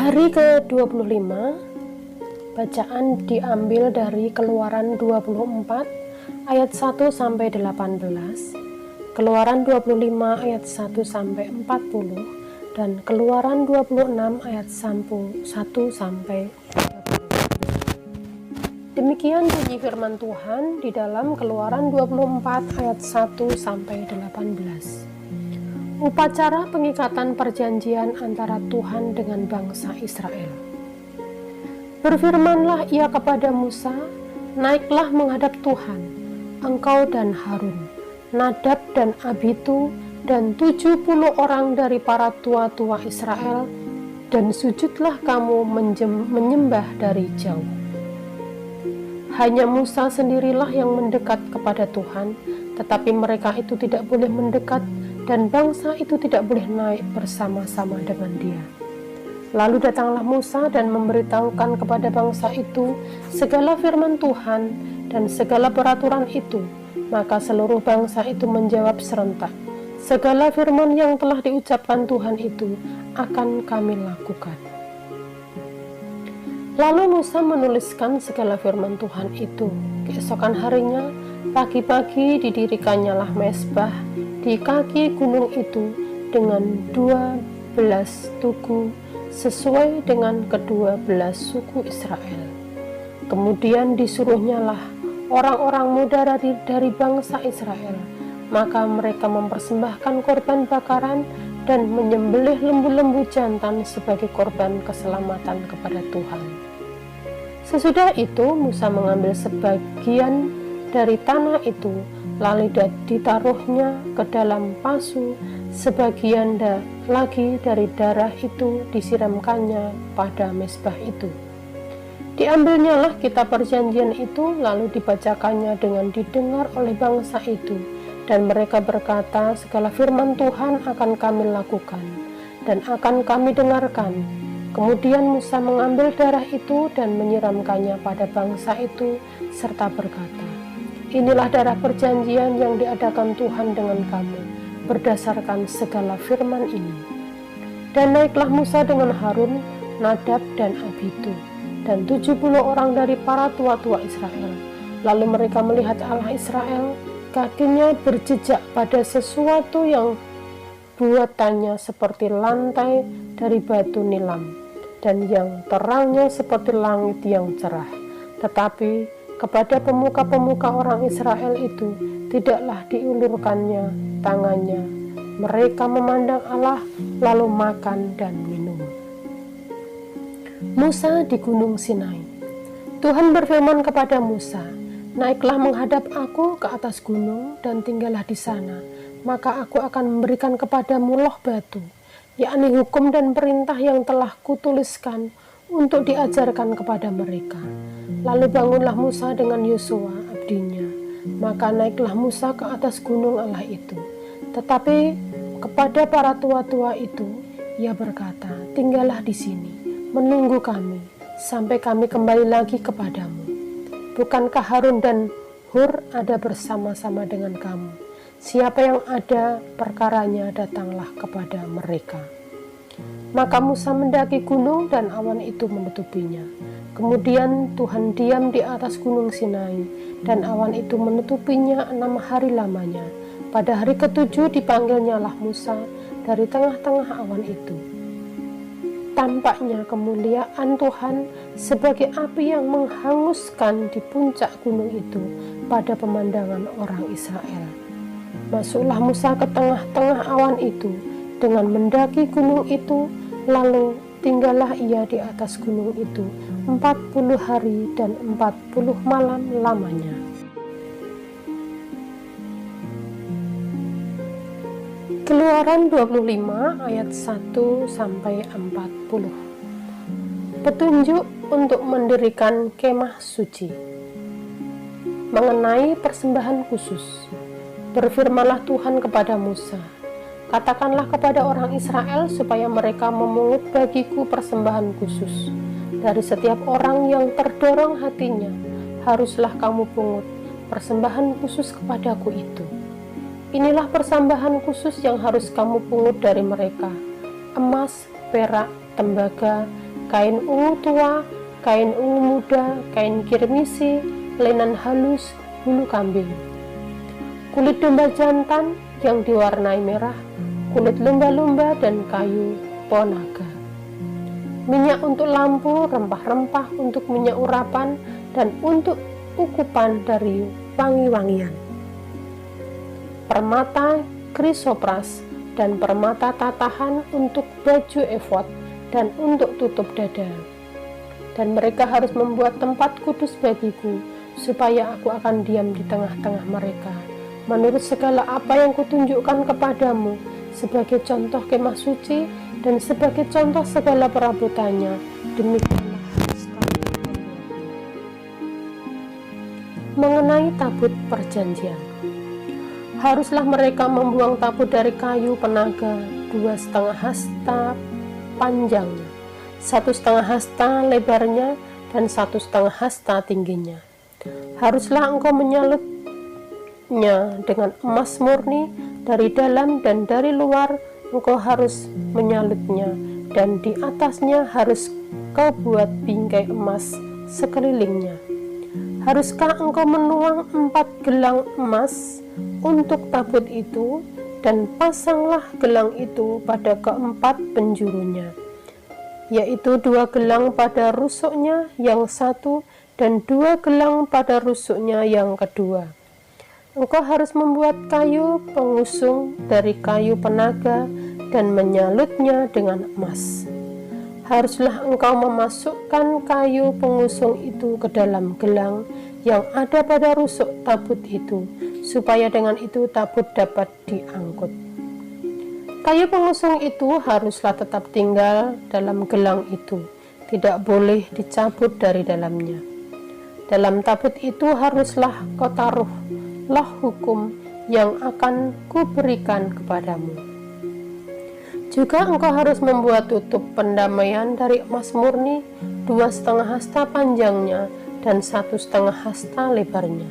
Hari ke-25, bacaan diambil dari Keluaran 24 ayat 1 sampai 18, Keluaran 25 ayat 1 sampai 40, dan Keluaran 26 ayat 1 sampai 30. Demikian bunyi firman Tuhan di dalam Keluaran 24 ayat 1 sampai 18. Upacara pengikatan perjanjian antara Tuhan dengan bangsa Israel. Berfirmanlah ia kepada Musa, naiklah menghadap Tuhan, engkau dan Harun, Nadab dan Abitu, dan 70 orang dari para tua-tua Israel, dan sujudlah kamu menyembah dari jauh. Hanya Musa sendirilah yang mendekat kepada Tuhan, tetapi mereka itu tidak boleh mendekat, dan bangsa itu tidak boleh naik bersama-sama dengan dia. Lalu datanglah Musa dan memberitahukan kepada bangsa itu segala firman Tuhan dan segala peraturan itu. Maka seluruh bangsa itu menjawab serentak, segala firman yang telah diucapkan Tuhan itu akan kami lakukan. Lalu Musa menuliskan segala firman Tuhan itu. Keesokan harinya, pagi-pagi didirikannya mezbah di kaki gunung itu dengan 12 tugu sesuai dengan ke-12 suku Israel. Kemudian disuruhnyalah orang-orang muda dari bangsa Israel, maka mereka mempersembahkan korban bakaran dan menyembelih lembu-lembu jantan sebagai korban keselamatan kepada Tuhan. Sesudah itu Musa mengambil sebagian dari tanah itu, lalu ditaruhnya ke dalam pasu, sebagian lagi dari darah itu disiramkannya pada mezbah itu. Diambilnyalah kitab perjanjian itu, lalu dibacakannya dengan didengar oleh bangsa itu, dan mereka berkata, segala firman Tuhan akan kami lakukan, dan akan kami dengarkan. Kemudian Musa mengambil darah itu dan menyiramkannya pada bangsa itu, serta berkata, inilah darah perjanjian yang diadakan Tuhan dengan kamu, berdasarkan segala firman ini. Dan naiklah Musa dengan Harun, Nadab dan Abitu, dan 70 orang dari para tua-tua Israel. Lalu mereka melihat Allah Israel, kakinya berjejak pada sesuatu yang buatannya seperti lantai dari batu nilam, dan yang terangnya seperti langit yang cerah. Tetapi kepada pemuka-pemuka orang Israel itu tidaklah diulurkannya tangannya. Mereka memandang Allah lalu makan dan minum. Musa di Gunung Sinai. Tuhan berfirman kepada Musa, naiklah menghadap aku ke atas gunung dan tinggallah di sana, maka aku akan memberikan kepadamu loh batu, yakni hukum dan perintah yang telah kutuliskan untuk diajarkan kepada mereka. Lalu bangunlah Musa dengan Yosua abdinya, maka naiklah Musa ke atas gunung Allah itu. Tetapi kepada para tua-tua itu ia berkata, tinggallah di sini, menunggu kami sampai kami kembali lagi kepadamu. Bukankah Harun dan Hur ada bersama-sama dengan kamu? Siapa yang ada perkaranya datanglah kepada mereka. Maka Musa mendaki gunung dan awan itu menutupinya. Kemudian Tuhan diam di atas gunung Sinai, dan awan itu menutupinya 6 hari lamanya. Pada hari ke-7 dipanggilnyalah Musa dari tengah-tengah awan itu. Tampaknya kemuliaan Tuhan sebagai api yang menghanguskan di puncak gunung itu pada pemandangan orang Israel. Masuklah Musa ke tengah-tengah awan itu dengan mendaki gunung itu, lalu tinggallah ia di atas gunung itu 40 hari dan 40 malam lamanya. Keluaran 25 ayat 1 sampai 40. Petunjuk untuk mendirikan kemah suci. Mengenai persembahan khusus, berfirmanlah Tuhan kepada Musa, katakanlah kepada orang Israel supaya mereka memungut bagiku persembahan khusus. Dari setiap orang yang terdorong hatinya, haruslah kamu pungut persembahan khusus kepadaku itu. Inilah persembahan khusus yang harus kamu pungut dari mereka: emas, perak, tembaga, kain ungu tua, kain ungu muda, kain kirmisi, lenan halus, bulu kambing, kulit domba jantan yang diwarnai merah, kulit lumba-lumba dan kayu ponaga, minyak untuk lampu, rempah-rempah untuk minyak urapan, dan untuk ukupan dari wangi-wangian, permata krisopras dan permata tatahan untuk baju efod dan untuk tutup dada. Dan mereka harus membuat tempat kudus bagiku, supaya aku akan diam di tengah-tengah mereka, menurut segala apa yang kutunjukkan kepadamu, sebagai contoh kemah suci dan sebagai contoh segala perabotannya. Demikianlah sekali membuatnya. Mengenai tabut perjanjian, haruslah mereka membuang tabut dari kayu penaga 2,5 hasta panjangnya, 1,5 hasta lebarnya, dan 1,5 hasta tingginya. Haruslah engkau menyalutnya dengan emas murni dari dalam dan dari luar. Engkau harus menyalutnya, dan di atasnya harus kau buat bingkai emas sekelilingnya. Haruskah engkau menuang 4 gelang emas untuk tabut itu, dan pasanglah gelang itu pada keempat penjurunya, yaitu 2 gelang pada rusuknya yang satu dan 2 gelang pada rusuknya yang kedua. Engkau harus membuat kayu pengusung dari kayu penaga dan menyalutnya dengan emas. Haruslah engkau memasukkan kayu pengusung itu ke dalam gelang yang ada pada rusuk tabut itu, supaya dengan itu tabut dapat diangkut. Kayu pengusung itu haruslah tetap tinggal dalam gelang itu, tidak boleh dicabut dari dalamnya. Dalam tabut itu haruslah kau taruhlah hukum yang akan kuberikan kepadamu. Juga engkau harus membuat tutup pendamaian dari emas murni 2,5 hasta panjangnya dan 1,5 hasta lebarnya.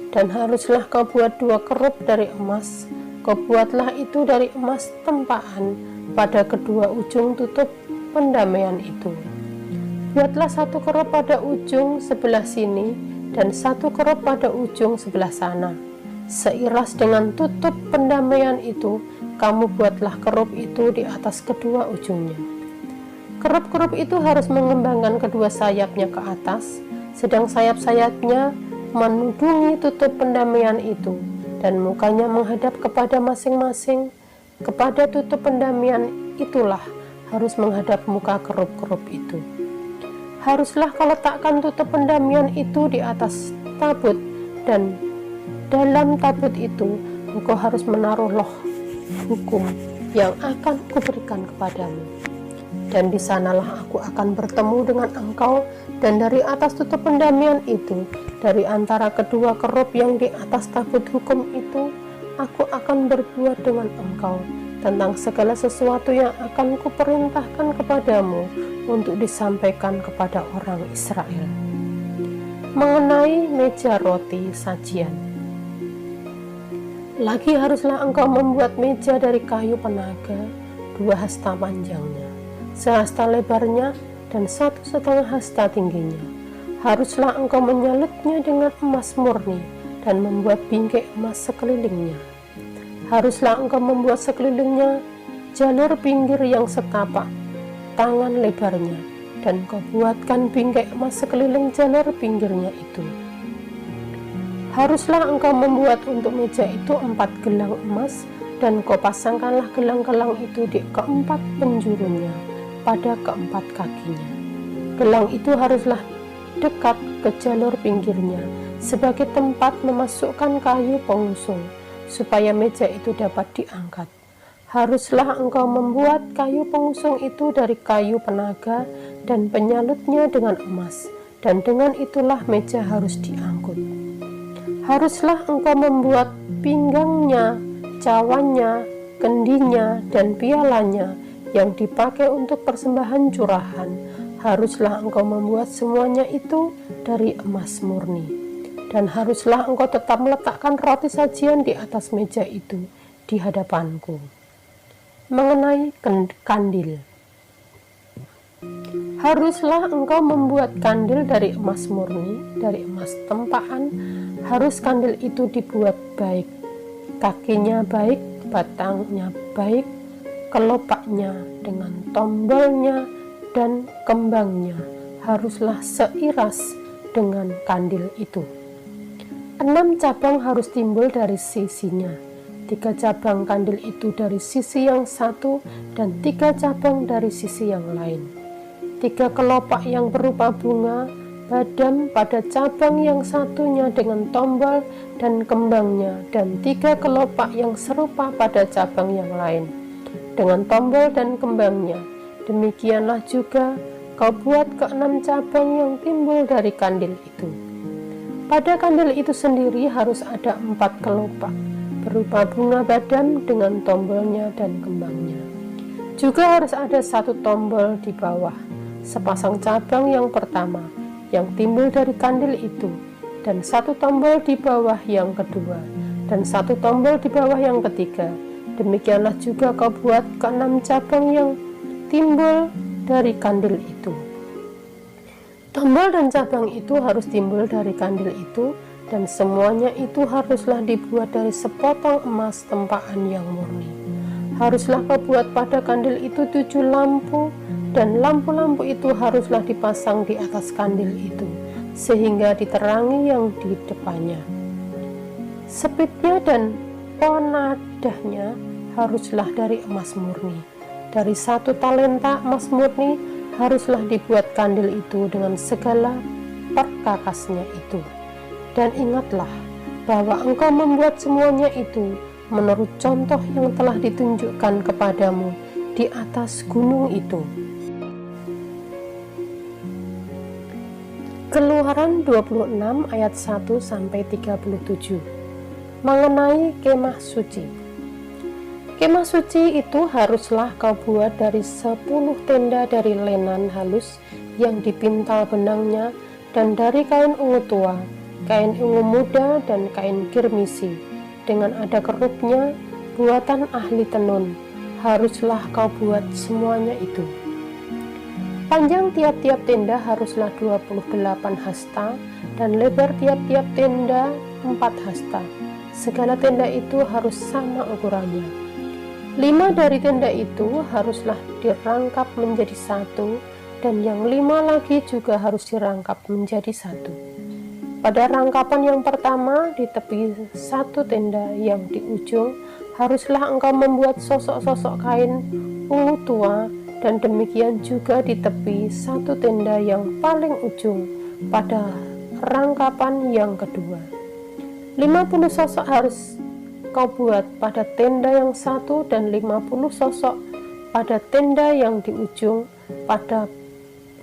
Dan haruslah kau buat 2 kerup dari emas. Kau buatlah itu dari emas tempaan pada kedua ujung tutup pendamaian itu. Buatlah 1 kerup pada ujung sebelah sini dan 1 kerup pada ujung sebelah sana. Seiras dengan tutup pendamaian itu, kamu buatlah kerup itu di atas kedua ujungnya. Kerup-kerup itu harus mengembangkan kedua sayapnya ke atas, sedang sayap-sayapnya menudungi tutup pendamaian itu, dan mukanya menghadap kepada masing-masing. Kepada tutup pendamaian itulah harus menghadap muka kerup-kerup itu. Haruslah kau letakkan tutup pendamaian itu di atas tabut, dan dalam tabut itu engkau harus menaruh loh hukum yang akan kuberikan kepadamu. Dan di sanalah aku akan bertemu dengan engkau, dan dari atas tutup pendamaian itu, dari antara kedua kerup yang di atas tabut hukum itu, aku akan berbuat dengan engkau tentang segala sesuatu yang akan kuperintahkan kepadamu untuk disampaikan kepada orang Israel. Mengenai meja roti sajian, lagi haruslah engkau membuat meja dari kayu penaga 2 hasta panjangnya, 1 hasta lebarnya, dan 1,5 hasta tingginya. Haruslah engkau menyalutnya dengan emas murni dan membuat bingkai emas sekelilingnya. Haruslah engkau membuat sekelilingnya jalur pinggir yang setapak tangan lebarnya, dan kau buatkan bingkai emas sekeliling jalur pinggirnya itu. Haruslah engkau membuat untuk meja itu 4 gelang emas, dan kau pasangkanlah gelang-gelang itu di keempat penjurunya pada keempat kakinya. Gelang itu haruslah dekat ke jalur pinggirnya sebagai tempat memasukkan kayu pengusung, supaya meja itu dapat diangkat. Haruslah engkau membuat kayu pengusung itu dari kayu penaga dan penyalutnya dengan emas, dan dengan itulah meja harus diangkut. Haruslah engkau membuat pinggangnya, cawannya, kendinya, dan pialanya yang dipakai untuk persembahan curahan. Haruslah engkau membuat semuanya itu dari emas murni. Dan haruslah engkau tetap meletakkan roti sajian di atas meja itu di hadapanku. Mengenai kandil, Haruslah engkau membuat kandil dari emas murni, dari emas tempaan. Harus kandil itu dibuat baik, kakinya baik, batangnya baik, kelopaknya dengan tombolnya dan kembangnya haruslah seiras dengan kandil itu. 6 cabang harus timbul dari sisinya, 3 cabang kandil itu dari sisi yang satu dan 3 cabang dari sisi yang lain. 3 kelopak yang berupa bunga badam pada cabang yang satunya dengan tombol dan kembangnya, dan 3 kelopak yang serupa pada cabang yang lain dengan tombol dan kembangnya. Demikianlah juga kau buat ke-6 cabang yang timbul dari kandil itu. Pada kandil itu sendiri harus ada 4 kelopak berupa bunga badam dengan tombolnya dan kembangnya. Juga harus ada 1 tombol di bawah sepasang cabang yang pertama yang timbul dari kandil itu, dan 1 tombol di bawah yang kedua, dan 1 tombol di bawah yang ketiga. Demikianlah juga kau buat ke-6 cabang yang timbul dari kandil itu. Tombol dan cabang itu harus timbul dari kandil itu, dan semuanya itu haruslah dibuat dari sepotong emas tempaan yang murni. Haruslah kau buat pada kandil itu 7 lampu, dan lampu-lampu itu haruslah dipasang di atas kandil itu, sehingga diterangi yang di depannya. Sepitnya dan penadahnya haruslah dari emas murni. Dari 1 talenta emas murni haruslah dibuat kandil itu dengan segala perkakasnya itu. Dan ingatlah bahwa engkau membuat semuanya itu menurut contoh yang telah ditunjukkan kepadamu di atas gunung itu. Keluaran 26 ayat 1-37 mengenai kemah suci. Kemah suci itu haruslah kau buat dari 10 tenda dari lenan halus yang dipintal benangnya, dan dari kain ungu tua, kain ungu muda, dan kain kirmisi, dengan ada kerupnya, buatan ahli tenun. Haruslah kau buat semuanya itu. Panjang tiap-tiap tenda haruslah 28 hasta, dan lebar tiap-tiap tenda 4 hasta. Segala tenda itu harus sama ukurannya. 5 dari tenda itu haruslah dirangkap menjadi 1, dan yang 5 lagi juga harus dirangkap menjadi 1. Pada rangkapan yang pertama di tepi 1 tenda yang di ujung haruslah engkau membuat sosok-sosok kain ungu tua, dan demikian juga di tepi 1 tenda yang paling ujung pada rangkapan yang kedua. 50 sosok harus kau buat pada tenda yang satu, dan 50 sosok pada tenda yang di ujung pada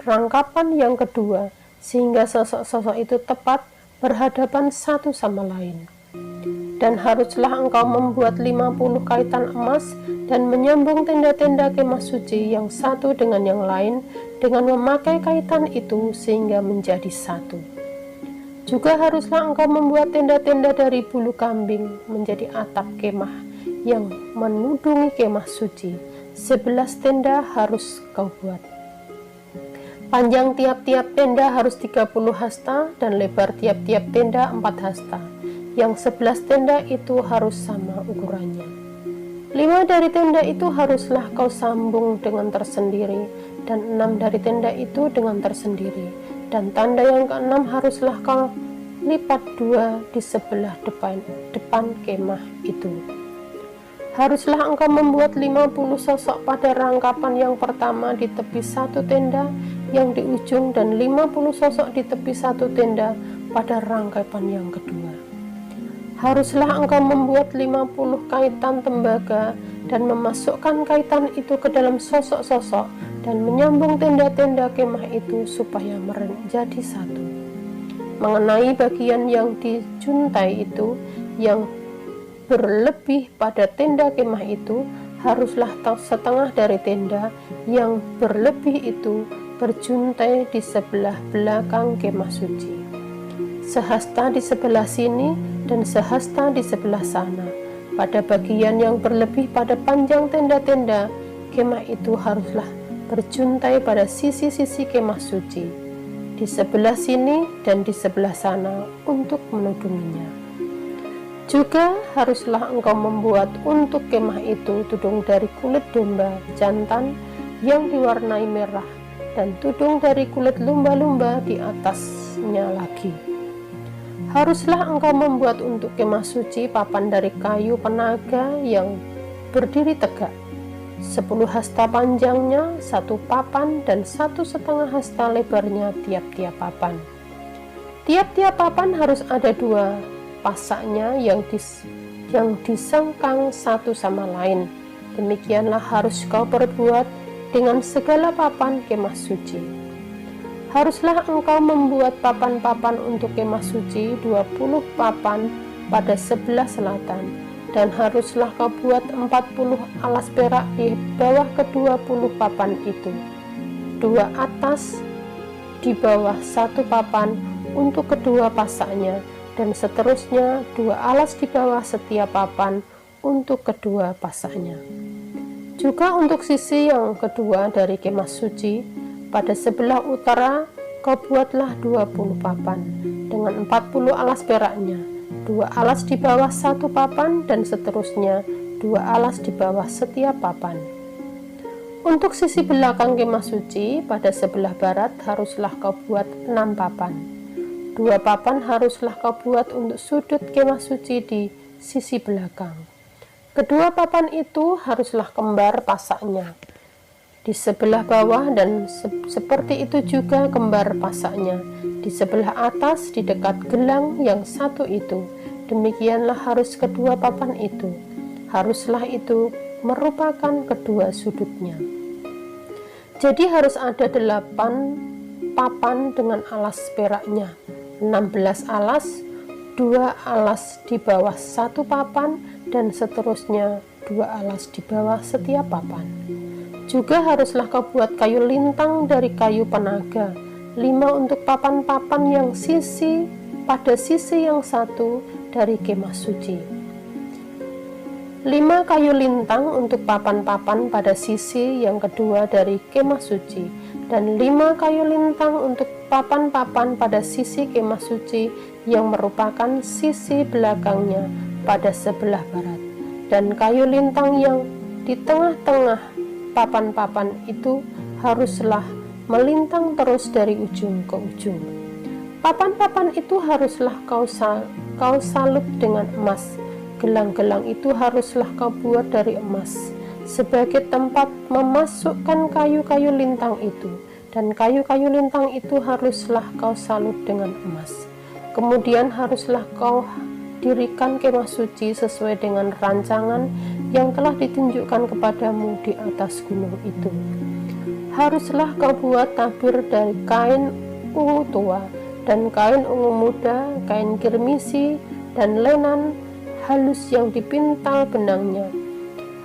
rangkapan yang kedua, sehingga sosok-sosok itu tepat berhadapan satu sama lain. Dan haruslah engkau membuat 50 kaitan emas dan menyambung tenda-tenda kemah suci yang satu dengan yang lain dengan memakai kaitan itu sehingga menjadi satu. Juga haruslah engkau membuat tenda-tenda dari bulu kambing menjadi atap kemah yang menudungi kemah suci. 11 tenda harus kau buat. Panjang tiap-tiap tenda harus 30 hasta, dan lebar tiap-tiap tenda 4 hasta. Yang 11 tenda itu harus sama ukurannya. 5 dari tenda itu haruslah kau sambung dengan tersendiri, dan 6 dari tenda itu dengan tersendiri. Dan tanda yang ke-6 haruslah kau lipat 2 di sebelah depan kemah itu. Haruslah engkau membuat 50 sosok pada rangkapan yang pertama di tepi 1 tenda yang di ujung, dan 50 sosok di tepi 1 tenda pada rangkapan yang kedua. Haruslah engkau membuat 50 kaitan tembaga dan memasukkan kaitan itu ke dalam sosok-sosok dan menyambung tenda-tenda kemah itu supaya menjadi satu. Mengenai bagian yang dijuntai itu yang berlebih pada tenda kemah itu, haruslah setengah dari tenda yang berlebih itu berjuntai di sebelah belakang kemah suci, sehasta di sebelah sini dan sehasta di sebelah sana. Pada bagian yang berlebih pada panjang tenda-tenda kemah itu haruslah berjuntai pada sisi-sisi kemah suci, di sebelah sini dan di sebelah sana untuk menudunginya. Juga haruslah engkau membuat untuk kemah itu tudung dari kulit domba jantan yang diwarnai merah, dan tudung dari kulit lumba-lumba di atasnya lagi. Haruslah engkau membuat untuk kemah suci papan dari kayu penaga yang berdiri tegak, 10 hasta panjangnya 1 papan dan 1,5 hasta lebarnya tiap-tiap papan. Tiap-tiap papan harus ada 2 pasaknya yang disengkang satu sama lain. Demikianlah harus kau perbuat dengan segala papan kemah suci. Haruslah engkau membuat papan-papan untuk kemah suci, 20 papan pada sebelah selatan, dan haruslah kau buat 40 alas perak di bawah ke-20 papan itu, 2 atas di bawah 1 papan untuk kedua pasaknya, dan seterusnya 2 alas di bawah setiap papan untuk kedua pasaknya. Juga untuk sisi yang kedua dari kemah suci, pada sebelah utara kau buatlah 20 papan dengan 40 alas peraknya, 2 alas di bawah 1 papan dan seterusnya 2 alas di bawah setiap papan. Untuk sisi belakang kemah suci, pada sebelah barat haruslah kau buat 6 papan. 2 papan haruslah kau buat untuk sudut kemah suci di sisi belakang. Kedua papan itu haruslah kembar pasaknya di sebelah bawah, dan seperti itu juga kembar pasaknya di sebelah atas di dekat gelang yang satu itu. Demikianlah harus kedua papan itu. Haruslah itu merupakan kedua sudutnya. Jadi harus ada 8 papan dengan alas peraknya, 16 alas, 2 alas di bawah 1 papan, dan seterusnya 2 alas di bawah setiap papan. Juga haruslah kau buat kayu lintang dari kayu penaga, 5 untuk papan-papan yang pada sisi yang satu dari kemah suci. 5 kayu lintang untuk papan-papan pada sisi yang kedua dari kemah suci, dan 5 kayu lintang untuk papan-papan pada sisi kemah suci yang merupakan sisi belakangnya pada sebelah barat, dan kayu lintang yang di tengah-tengah papan-papan itu haruslah melintang terus dari ujung ke ujung. Papan-papan itu haruslah kau salut dengan emas. Gelang-gelang itu haruslah kau buat dari emas sebagai tempat memasukkan kayu-kayu lintang itu, dan kayu-kayu lintang itu haruslah kau salut dengan emas. Kemudian haruslah kau dirikan kemah suci sesuai dengan rancangan yang telah ditunjukkan kepadamu di atas gunung itu. Haruslah kau buat tabir dari kain ungu tua dan kain ungu muda, kain kirmisi dan lenan halus yang dipintal benangnya.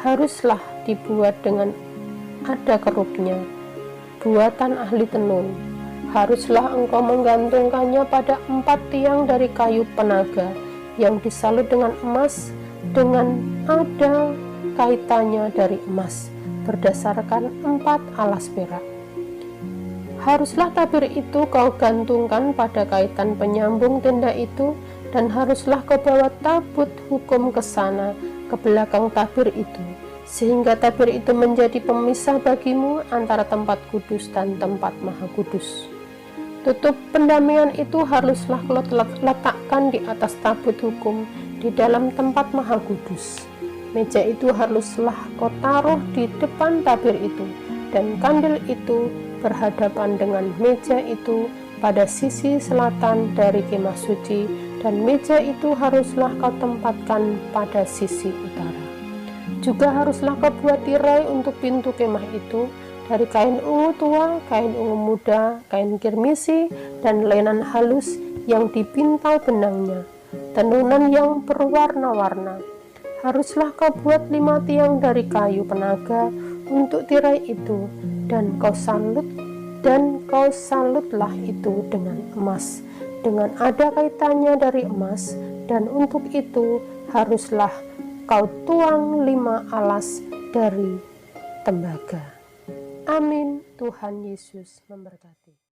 Haruslah dibuat dengan ada kerupnya, buatan ahli tenun. Haruslah engkau menggantungkannya pada 4 tiang dari kayu penaga yang disalut dengan emas, dengan ada kaitannya dari emas, berdasarkan 4 alas perak. Haruslah tabir itu kau gantungkan pada kaitan penyambung tenda itu, dan haruslah kau bawa tabut hukum ke sana, ke belakang tabir itu, sehingga tabir itu menjadi pemisah bagimu antara tempat kudus dan tempat maha kudus. Tutup pendamaian itu haruslah kau letakkan di atas tabut hukum di dalam tempat maha kudus. Meja itu haruslah kau taruh di depan tabir itu, dan kandil itu berhadapan dengan meja itu pada sisi selatan dari kemah suci, dan meja itu haruslah kau tempatkan pada sisi utara. Juga haruslah kau buat tirai untuk pintu kemah itu dari kain ungu tua, kain ungu muda, kain kirmisi, dan lenan halus yang dipintal benangnya, tenunan yang berwarna-warna. Haruslah kau buat 5 tiang dari kayu penaga untuk tirai itu, dan kau salutlah itu dengan emas, dengan ada kaitannya dari emas, dan untuk itu haruslah kau tuang 5 alas dari tembaga. Amin. Tuhan Yesus memberkati.